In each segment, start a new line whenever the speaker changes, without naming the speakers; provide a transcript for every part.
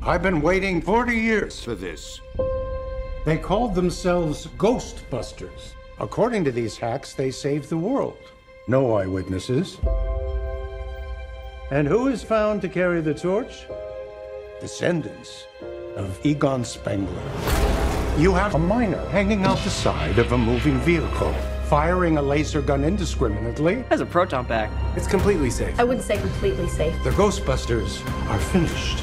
I've been waiting 40 years for this. They called themselves Ghostbusters. According to these hacks, they saved the world. No eyewitnesses. And who is found to carry the torch? Descendants of Egon Spengler. You have a miner hanging out the side of a moving vehicle, firing a laser gun indiscriminately.
Has a proton pack.
It's completely safe.
I wouldn't say completely safe.
The Ghostbusters are finished.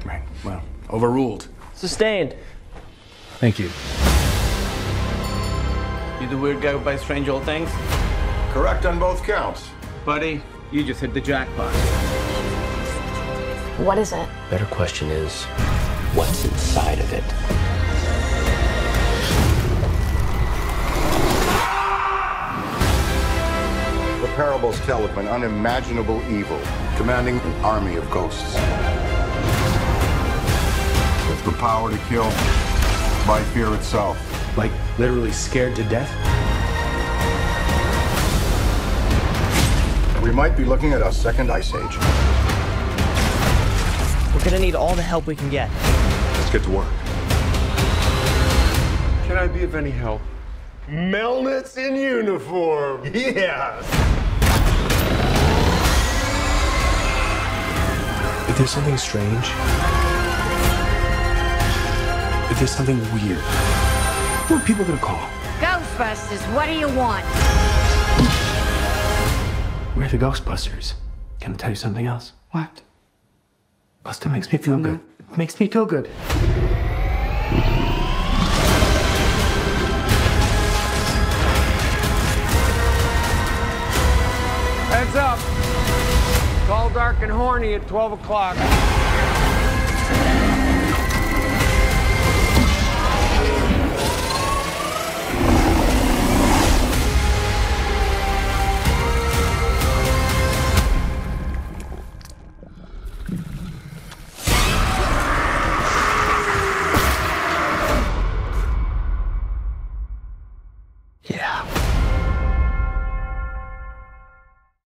Right, well, overruled.
Sustained.
Thank you.
You the weird guy who buys strange old things?
Correct on both counts.
Buddy, you just hit the jackpot.
What is it?
Better question is, what's inside of it?
The parables tell of an unimaginable evil commanding an army of ghosts. With the power to kill by fear itself.
Like, literally scared to death?
We might be looking at a second ice age.
We're gonna need all the help we can get.
Let's get to work.
Can I be of any help? Melnitz in uniform. Yes.
If there's something strange, if there's something weird, what are people gonna call?
Ghostbusters, what do you want?
We're the Ghostbusters. Can I tell you something else? What? Buster makes me feel good. It makes me feel good.
Heads up. It's all dark and horny at 12 o'clock.